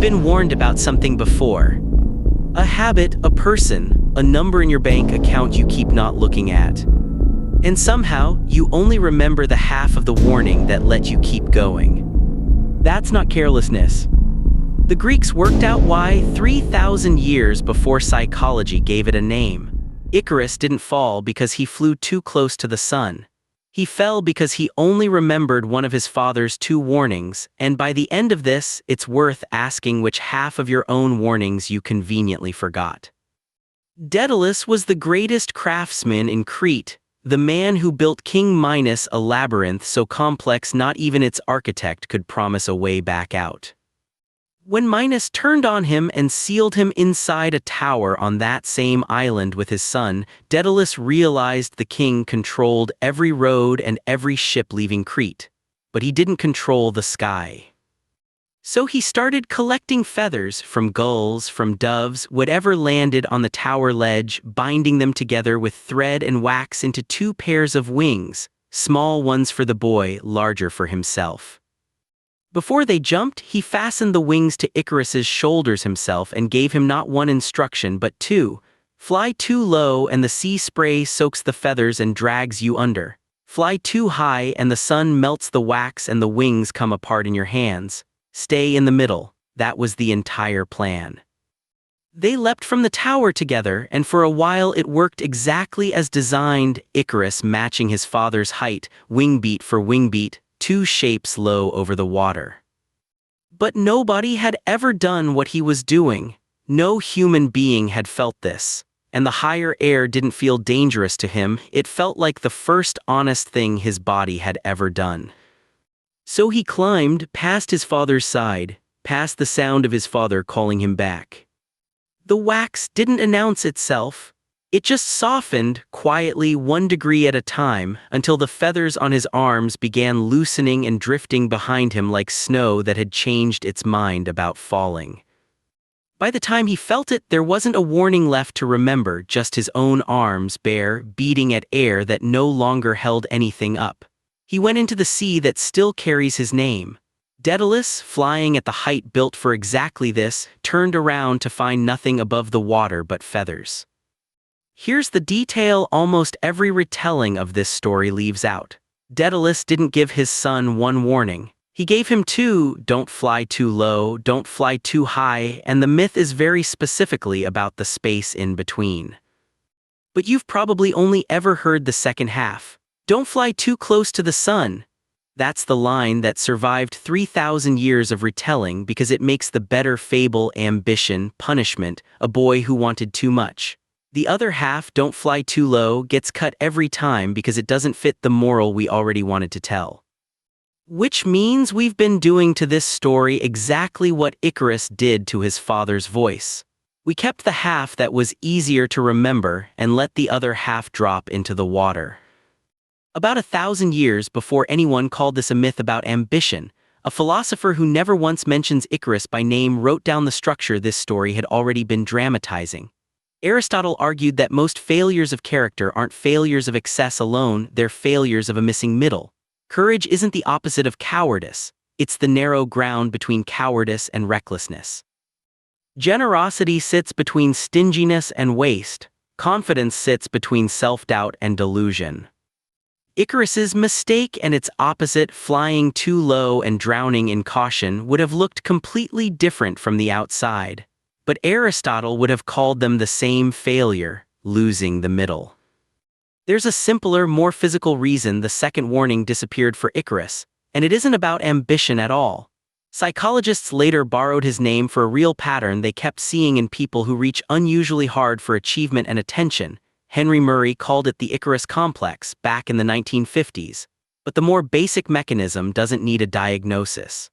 been warned about something before. A habit, a person, a number in your bank account you keep not looking at. And somehow, you only remember the half of the warning that let you keep going. That's not carelessness. The Greeks worked out why 3,000 years before psychology gave it a name. Icarus didn't fall because he flew too close to the sun. He fell because he only remembered one of his father's 2 warnings, and by the end of this, it's worth asking which half of your own warnings you conveniently forgot. Daedalus was the greatest craftsman in Crete, the man who built King Minos a labyrinth so complex not even its architect could promise a way back out. When Minos turned on him and sealed him inside a tower on that same island with his son, Daedalus realized the king controlled every road and every ship leaving Crete, but he didn't control the sky. So he started collecting feathers from gulls, from doves, whatever landed on the tower ledge, binding them together with thread and wax into 2 pairs of wings, small ones for the boy, larger for himself. Before they jumped, he fastened the wings to Icarus's shoulders himself and gave him not 1 instruction but 2. Fly too low and the sea spray soaks the feathers and drags you under. Fly too high and the sun melts the wax and the wings come apart in your hands. Stay in the middle. That was the entire plan. They leapt from the tower together, and for a while it worked exactly as designed, Icarus matching his father's height, wingbeat for wingbeat, 2 shapes low over the water. But nobody had ever done what he was doing. No human being had felt this. And the higher air didn't feel dangerous to him, it felt like the first honest thing his body had ever done. So he climbed past his father's side, past the sound of his father calling him back. The wax didn't announce itself. It just softened, quietly 1 degree at a time, until the feathers on his arms began loosening and drifting behind him like snow that had changed its mind about falling. By the time he felt it, there wasn't a warning left to remember, just his own arms bare, beating at air that no longer held anything up. He went into the sea that still carries his name. Daedalus, flying at the height built for exactly this, turned around to find nothing above the water but feathers. Here's the detail almost every retelling of this story leaves out. Daedalus didn't give his son 1 warning. He gave him 2, don't fly too low, don't fly too high, and the myth is very specifically about the space in between. But you've probably only ever heard the second half. Don't fly too close to the sun. That's the line that survived 3,000 years of retelling because it makes the better fable ambition, punishment, a boy who wanted too much. The other half, don't fly too low, gets cut every time because it doesn't fit the moral we already wanted to tell. Which means we've been doing to this story exactly what Icarus did to his father's voice. We kept the half that was easier to remember and let the other half drop into the water. About 1,000 years before anyone called this a myth about ambition, a philosopher who never once mentions Icarus by name wrote down the structure this story had already been dramatizing. Aristotle argued that most failures of character aren't failures of excess alone, they're failures of a missing middle. Courage isn't the opposite of cowardice, it's the narrow ground between cowardice and recklessness. Generosity sits between stinginess and waste, confidence sits between self-doubt and delusion. Icarus's mistake and its opposite, flying too low and drowning in caution, would have looked completely different from the outside. But Aristotle would have called them the same failure, losing the middle. There's a simpler, more physical reason the second warning disappeared for Icarus, and it isn't about ambition at all. Psychologists later borrowed his name for a real pattern they kept seeing in people who reach unusually hard for achievement and attention. Henry Murray called it the Icarus complex back in the 1950s, but the more basic mechanism doesn't need a diagnosis.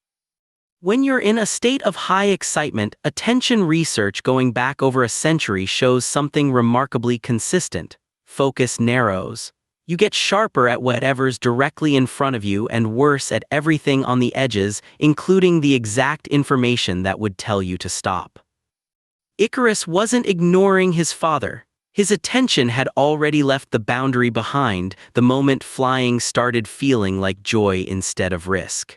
When you're in a state of high excitement, attention research going back over a century shows something remarkably consistent. Focus narrows. You get sharper at whatever's directly in front of you and worse at everything on the edges, including the exact information that would tell you to stop. Icarus wasn't ignoring his father. His attention had already left the boundary behind the moment flying started feeling like joy instead of risk.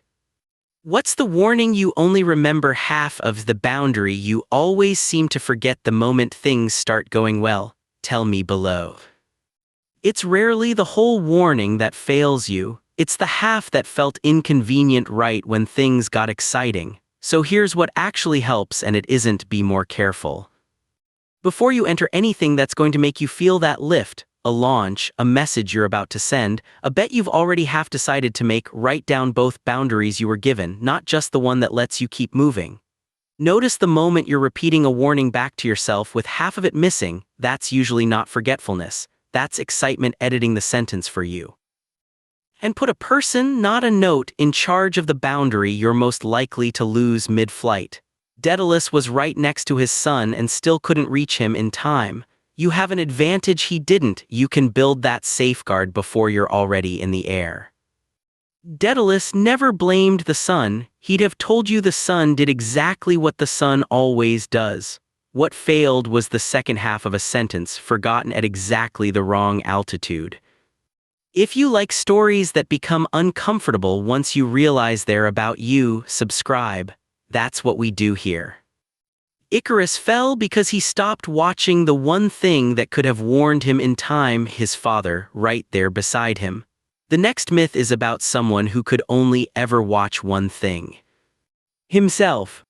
What's the warning you only remember half of? The boundary you always seem to forget the moment things start going well? Tell me below. It's rarely the whole warning that fails you, it's the half that felt inconvenient right when things got exciting. So here's what actually helps, and it isn't: be more careful. Before you enter anything that's going to make you feel that lift, a launch, a message you're about to send, a bet you've already half decided to make, write down both boundaries you were given, not just the one that lets you keep moving. Notice the moment you're repeating a warning back to yourself with half of it missing. That's usually not forgetfulness. That's excitement editing the sentence for you. And put a person, not a note, in charge of the boundary you're most likely to lose mid-flight. Daedalus was right next to his son and still couldn't reach him in time. You have an advantage he didn't. You can build that safeguard before you're already in the air. Daedalus never blamed the sun. He'd have told you the sun did exactly what the sun always does. What failed was the second half of a sentence, forgotten at exactly the wrong altitude. If you like stories that become uncomfortable once you realize they're about you, subscribe. That's what we do here. Icarus fell because he stopped watching the one thing that could have warned him in time: his father, right there beside him. The next myth is about someone who could only ever watch one thing: himself.